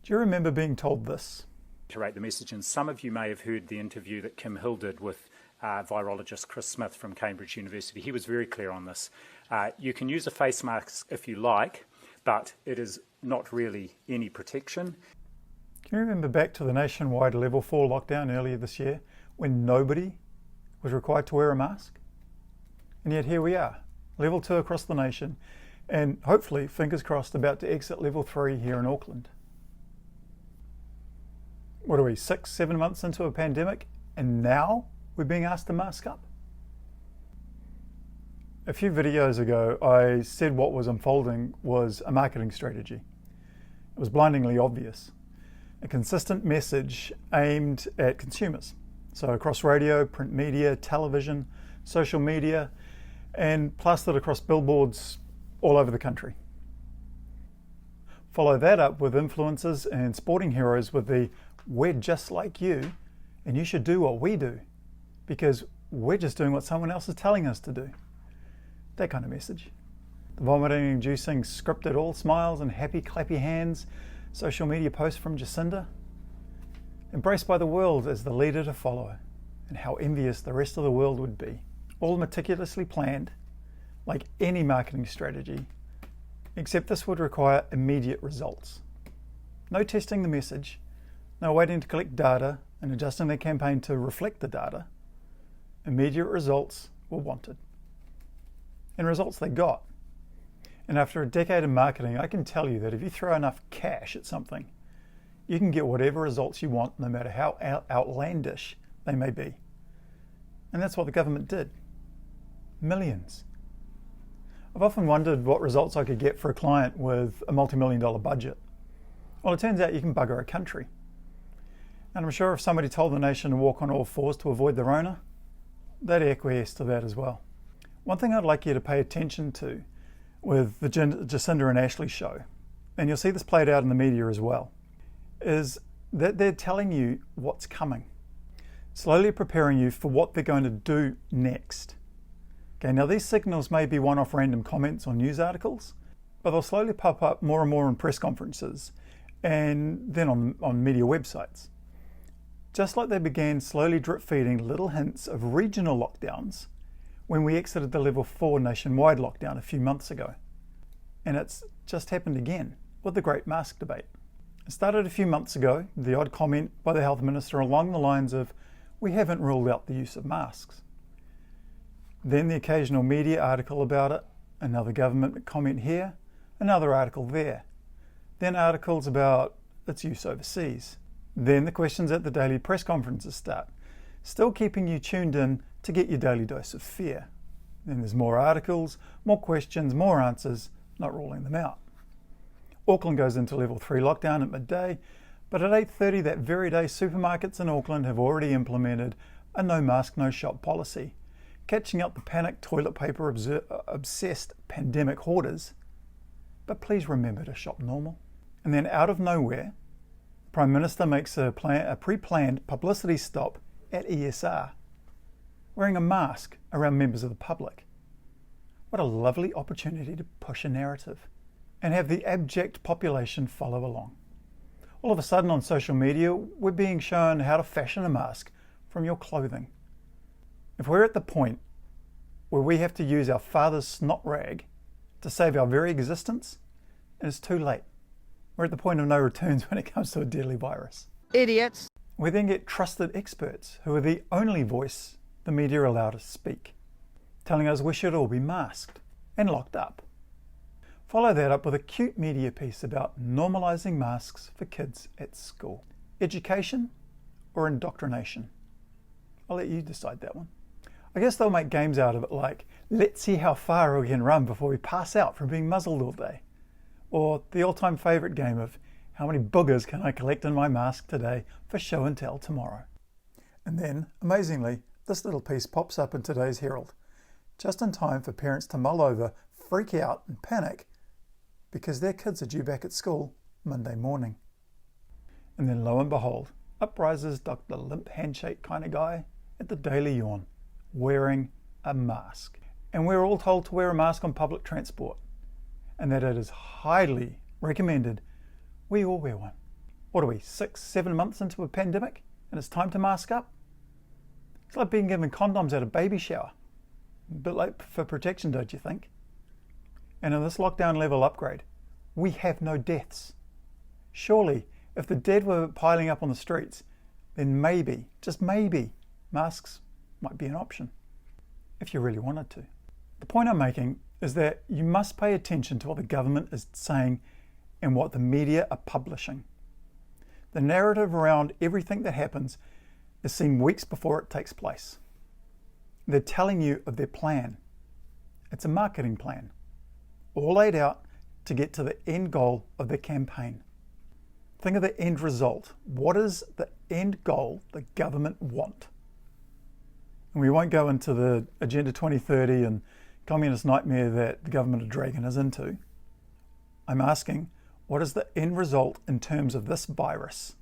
Do you remember being told this? Iterate the message, and some of you may have heard the interview that Kim Hill did with virologist Chris Smith from Cambridge University. He was very clear on this. You can use a face mask if you like, but it is not really any protection. Can you remember back to the nationwide level 4 lockdown earlier this year when nobody was required to wear a mask? And yet here we are, level 2 across the nation, and hopefully, fingers crossed, about to exit level 3 here in Auckland. What are we, 6-7 months into a pandemic, and now we're being asked to mask up? A few videos ago, I said what was unfolding was a marketing strategy. It was blindingly obvious. A consistent message aimed at consumers. So across radio, print media, television, social media, and plastered across billboards all over the country. Follow that up with influencers and sporting heroes with the "we're just like you and you should do what we do because we're just doing what someone else is telling us to do." That kind of message. The vomiting-inducing scripted all smiles and happy clappy hands social media post from Jacinda. Embraced by the world as the leader to follow, and how envious the rest of the world would be. All meticulously planned, like any marketing strategy, except this would require immediate results. No testing the message, no waiting to collect data and adjusting the campaign to reflect the data. Immediate results were wanted. And results they got. And after a decade of marketing, I can tell you that if you throw enough cash at something, you can get whatever results you want, no matter how outlandish they may be. And that's what the government did. Millions. I've often wondered what results I could get for a client with a multi-million-dollar budget. Well, it turns out you can bugger a country. And I'm sure if somebody told the nation to walk on all fours to avoid the Rona, they'd acquiesce to that as well. One thing I'd like you to pay attention to with the Jacinda and Ashley show, and you'll see this played out in the media as well, is that they're telling you what's coming, slowly preparing you for what they're going to do next. Okay, now these signals may be one-off random comments or news articles, but they'll slowly pop up more and more in press conferences and then on media websites. Just like they began slowly drip feeding little hints of regional lockdowns when we exited the level 4 nationwide lockdown a few months ago. And it's just happened again with the great mask debate. It started a few months ago, the odd comment by the health minister along the lines of, "We haven't ruled out the use of masks." Then the occasional media article about it, another government comment here, another article there. Then articles about its use overseas. Then the questions at the daily press conferences start, still keeping you tuned in to get your daily dose of fear. Then there's more articles, more questions, more answers, not ruling them out. Auckland goes into level 3 lockdown at midday, but at 8:30 that very day, supermarkets in Auckland have already implemented a no mask, no shop policy, catching up the panicked toilet paper obsessed pandemic hoarders. But please remember to shop normal. And then out of nowhere, the Prime Minister makes a pre-planned publicity stop at ESR, wearing a mask around members of the public. What a lovely opportunity to push a narrative and have the abject population follow along. All of a sudden on social media, we're being shown how to fashion a mask from your clothing. If we're at the point where we have to use our father's snot rag to save our very existence, it is too late. We're at the point of no returns when it comes to a deadly virus. Idiots. We then get trusted experts who are the only voice the media are allowed to speak, telling us we should all be masked and locked up. Follow that up with a cute media piece about normalising masks for kids at school. Education or indoctrination? I'll let you decide that one. I guess they'll make games out of it like, let's see how far we can run before we pass out from being muzzled all day. Or the all-time favourite game of, how many boogers can I collect in my mask today for show and tell tomorrow? And then, amazingly, this little piece pops up in today's Herald, just in time for parents to mull over, freak out and panic because their kids are due back at school Monday morning. And then lo and behold, up rises Dr. Limp Handshake kind of guy at the Daily Yawn, wearing a mask. And we're all told to wear a mask on public transport, and that it is highly recommended we all wear one. What are we, 6, 7 months into a pandemic and it's time to mask up? It's like being given condoms at a baby shower. A bit late for protection, don't you think? And in this lockdown level upgrade, we have no deaths. Surely, if the dead were piling up on the streets, then maybe, just maybe, masks might be an option, if you really wanted to. The point I'm making is that you must pay attention to what the government is saying and what the media are publishing. The narrative around everything that happens is seen weeks before it takes place. They're telling you of their plan. It's a marketing plan, all laid out to get to the end goal of their campaign. Think of the end result. What is the end goal the government want? And we won't go into the Agenda 2030 and communist nightmare that the government are dragging us into. I'm asking, what is the end result in terms of this virus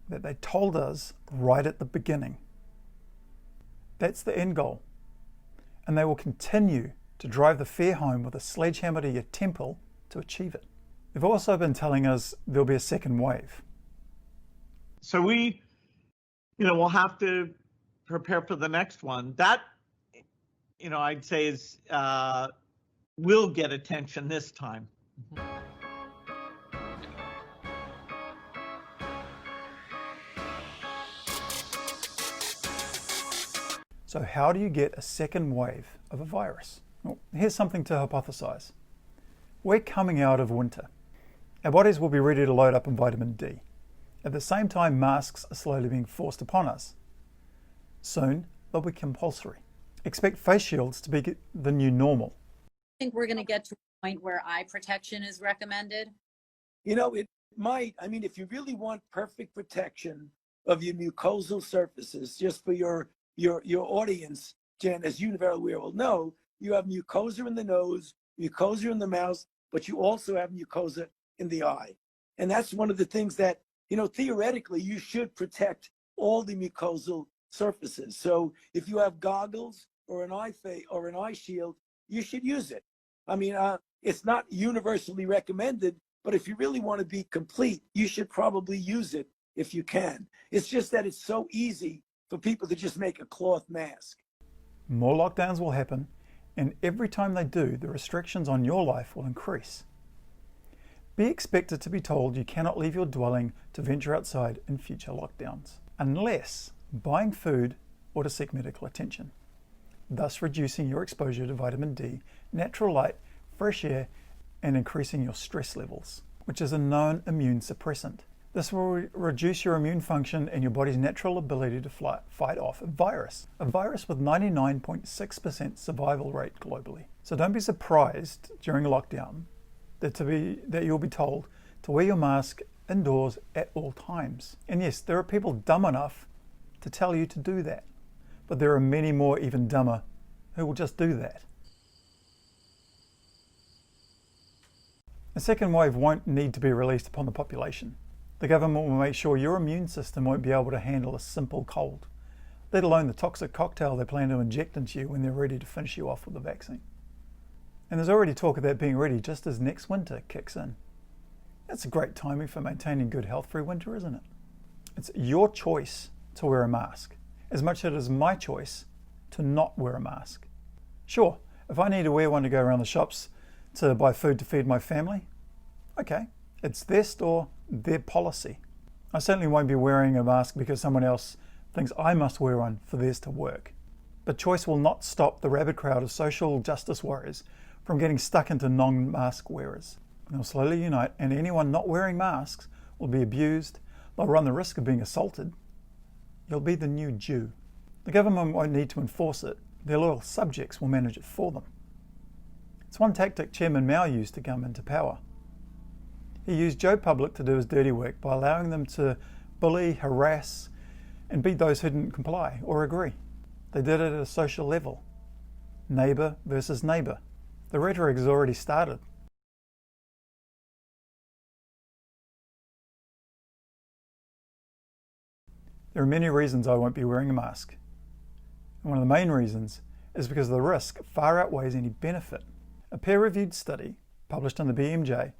that they told us right at the beginning? That's the end goal. And they will continue to drive the fear home with a sledgehammer to your temple to achieve it. They've also been telling us there'll be a second wave. So we, we'll have to prepare for the next one. That, I'd say is, will get attention this time. So how do you get a second wave of a virus? Well, here's something to hypothesize. We're coming out of winter. Our bodies will be ready to load up on vitamin D. At the same time, masks are slowly being forced upon us. Soon, they'll be compulsory. Expect face shields to be the new normal. I think we're going to get to a point where eye protection is recommended. It might. If you really want perfect protection of your mucosal surfaces, just for your audience, Jen, as you very well know, you have mucosa in the nose, mucosa in the mouth, but you also have mucosa in the eye. And that's one of the things that, theoretically, you should protect all the mucosal surfaces. So if you have goggles or an eye shield, you should use it. It's not universally recommended, but if you really want to be complete, you should probably use it if you can. It's just that it's so easy for people to just make a cloth mask. More lockdowns will happen, and every time they do, the restrictions on your life will increase. Be expected to be told you cannot leave your dwelling to venture outside in future lockdowns, unless buying food or to seek medical attention, thus reducing your exposure to vitamin D, natural light, fresh air, and increasing your stress levels, which is a known immune suppressant. This will reduce your immune function and your body's natural ability to fight off a virus with 99.6% survival rate globally. So don't be surprised during lockdown that you'll be told to wear your mask indoors at all times. And yes, there are people dumb enough to tell you to do that, but there are many more even dumber who will just do that. A second wave won't need to be released upon the population. The government will make sure your immune system won't be able to handle a simple cold, let alone the toxic cocktail they plan to inject into you when they're ready to finish you off with the vaccine. And there's already talk of that being ready just as next winter kicks in. That's a great timing for maintaining good health through winter, isn't it? It's your choice to wear a mask, as much as it is my choice to not wear a mask. Sure, if I need to wear one to go around the shops to buy food to feed my family, okay, it's their store, their policy. I certainly won't be wearing a mask because someone else thinks I must wear one for theirs to work. But choice will not stop the rabid crowd of social justice warriors from getting stuck into non-mask wearers. They'll slowly unite, and anyone not wearing masks will be abused. They'll run the risk of being assaulted. You'll be the new Jew. The government won't need to enforce it. Their loyal subjects will manage it for them. It's one tactic Chairman Mao used to come into power. He used Joe Public to do his dirty work by allowing them to bully, harass, and beat those who didn't comply or agree. They did it at a social level. Neighbour versus neighbour. The rhetoric has already started. There are many reasons I won't be wearing a mask. And one of the main reasons is because the risk far outweighs any benefit. A peer-reviewed study, published in the BMJ,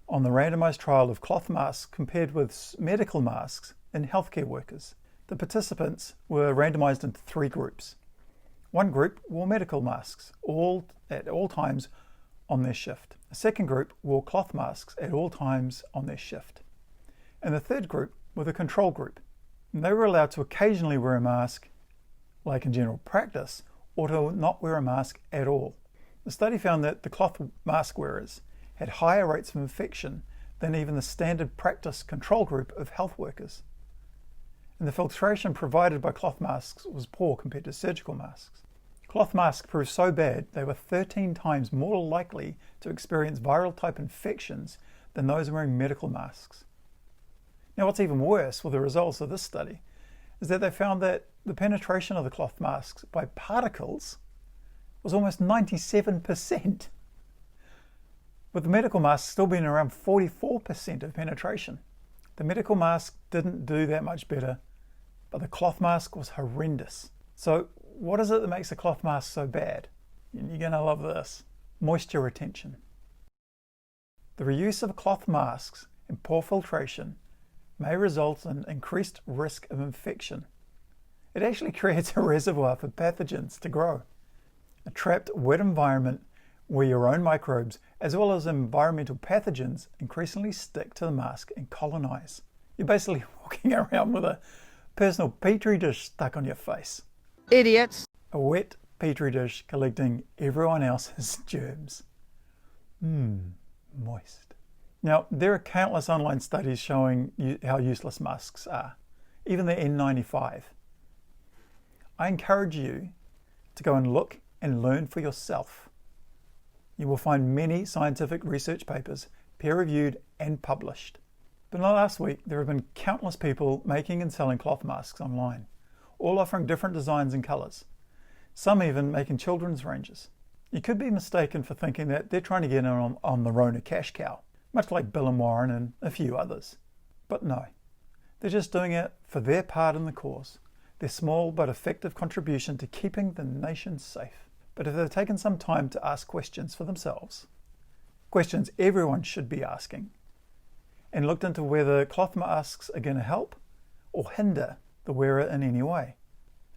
on the randomized trial of cloth masks compared with medical masks in healthcare workers. The participants were randomized into 3 groups. One group wore medical masks at all times on their shift. A second group wore cloth masks at all times on their shift. And the third group were the control group. And they were allowed to occasionally wear a mask, like in general practice, or to not wear a mask at all. The study found that the cloth mask wearers had higher rates of infection than even the standard practice control group of health workers. And the filtration provided by cloth masks was poor compared to surgical masks. Cloth masks proved so bad they were 13 times more likely to experience viral type infections than those wearing medical masks. Now, what's even worse with the results of this study is that they found that the penetration of the cloth masks by particles was almost 97%, with the medical mask still being around 44% of penetration. The medical mask didn't do that much better, but the cloth mask was horrendous. So what is it that makes a cloth mask so bad? You're going to love this. Moisture retention. The reuse of cloth masks and poor filtration may result in increased risk of infection. It actually creates a reservoir for pathogens to grow. A trapped, wet environment where your own microbes, as well as environmental pathogens, increasingly stick to the mask and colonize. You're basically walking around with a personal petri dish stuck on your face. Idiots. A wet petri dish collecting everyone else's germs. Moist. Now, there are countless online studies showing how useless masks are, even the N95. I encourage you to go and look and learn for yourself. You will find many scientific research papers, peer-reviewed and published. But last week, there have been countless people making and selling cloth masks online, all offering different designs and colours, some even making children's ranges. You could be mistaken for thinking that they're trying to get in on the Rona cash cow, much like Bill and Warren and a few others. But no, they're just doing it for their part in the cause, their small but effective contribution to keeping the nation safe. But if they've taken some time to ask questions for themselves, questions everyone should be asking, and looked into whether cloth masks are going to help or hinder the wearer in any way,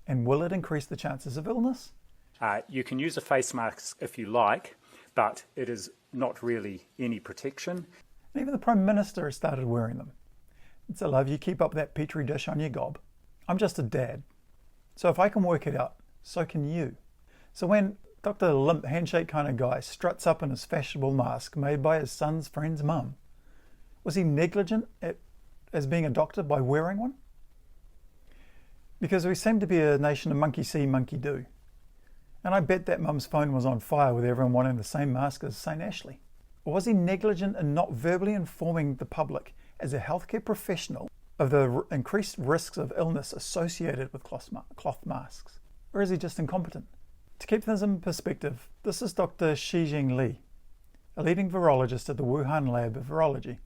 and will it increase the chances of illness? You can use a face mask if you like, but it is not really any protection. And even the Prime Minister has started wearing them. It's a love you keep up that petri dish on your gob. I'm just a dad, so if I can work it out, so can you. So when Dr. Limp Handshake kind of guy struts up in his fashionable mask made by his son's friend's mum, was he negligent as being a doctor by wearing one? Because we seem to be a nation of monkey see, monkey do. And I bet that mum's phone was on fire with everyone wanting the same mask as St. Ashley. Or was he negligent in not verbally informing the public as a healthcare professional of the increased risks of illness associated with cloth masks? Or is he just incompetent? To keep things in perspective, this is Dr. Shijing Li, a leading virologist at the Wuhan Lab of Virology.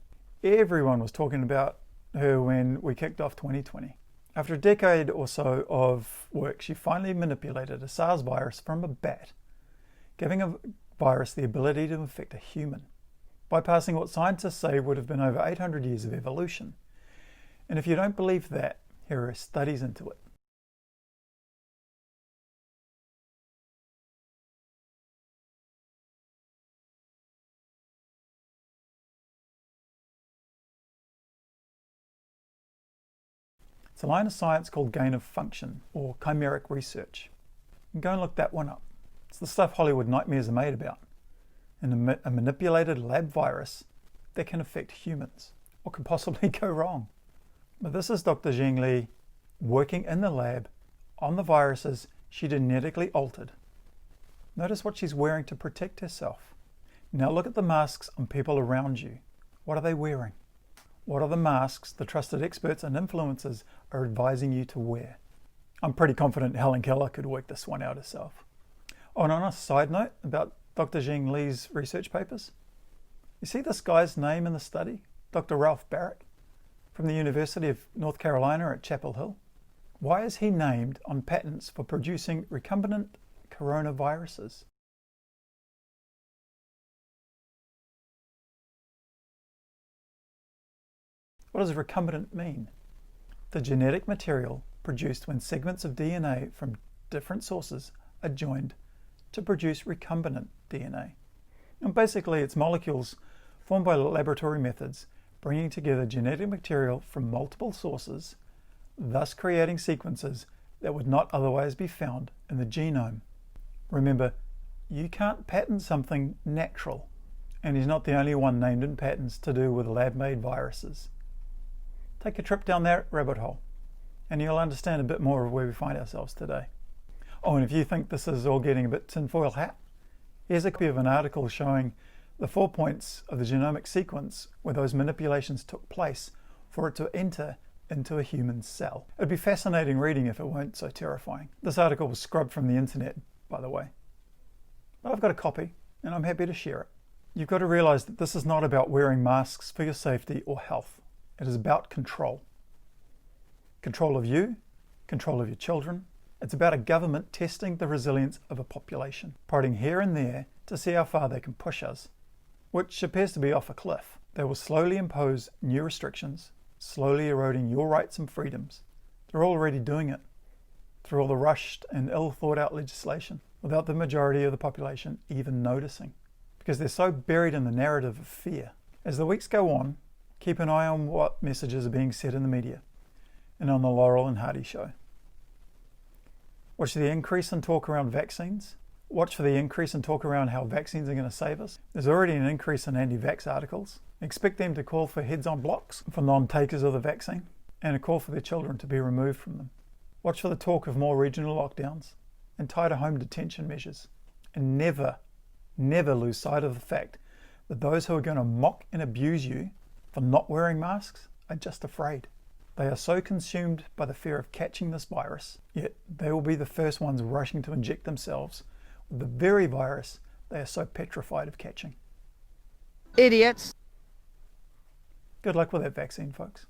Everyone was talking about her when we kicked off 2020. After a decade or so of work, she finally manipulated a SARS virus from a bat, giving a virus the ability to infect a human, bypassing what scientists say would have been over 800 years of evolution. And if you don't believe that, here are studies into it. It's a line of science called gain of function, or chimeric research. You can go and look that one up. It's the stuff Hollywood nightmares are made about. And a manipulated lab virus that can affect humans. What could possibly go wrong? But this is Dr. Zheng Li working in the lab on the viruses she genetically altered. Notice what she's wearing to protect herself. Now look at the masks on people around you. What are they wearing? What are the masks the trusted experts and influencers are advising you to wear? I'm pretty confident Helen Keller could work this one out herself. Oh, and on a side note about Dr. Zheng Li's research papers, you see this guy's name in the study? Dr. Ralph Barrick from the University of North Carolina at Chapel Hill. Why is he named on patents for producing recombinant coronaviruses? What does recombinant mean? The genetic material produced when segments of DNA from different sources are joined to produce recombinant DNA. And basically, it's molecules formed by laboratory methods bringing together genetic material from multiple sources, thus creating sequences that would not otherwise be found in the genome. Remember, you can't patent something natural, and he's not the only one named in patents to do with lab-made viruses. Take a trip down that rabbit hole, and you'll understand a bit more of where we find ourselves today. Oh, and if you think this is all getting a bit tinfoil hat, here's a copy of an article showing the 4 points of the genomic sequence where those manipulations took place for it to enter into a human cell. It'd be fascinating reading if it weren't so terrifying. This article was scrubbed from the internet, by the way. But I've got a copy, and I'm happy to share it. You've got to realize that this is not about wearing masks for your safety or health. It is about control. Control of you, control of your children. It's about a government testing the resilience of a population, prodding here and there to see how far they can push us, which appears to be off a cliff. They will slowly impose new restrictions, slowly eroding your rights and freedoms. They're already doing it through all the rushed and ill-thought-out legislation, without the majority of the population even noticing, because they're so buried in the narrative of fear. As the weeks go on, keep an eye on what messages are being said in the media and on the Laurel and Hardy show. Watch the increase in talk around vaccines. Watch for the increase in talk around how vaccines are going to save us. There's already an increase in anti-vax articles. Expect them to call for heads on blocks for non-takers of the vaccine and a call for their children to be removed from them. Watch for the talk of more regional lockdowns and tighter home detention measures. And never, never lose sight of the fact that those who are going to mock and abuse you for not wearing masks are just afraid. They are so consumed by the fear of catching this virus, yet they will be the first ones rushing to inject themselves with the very virus they are so petrified of catching. Idiots. Good luck with that vaccine, folks.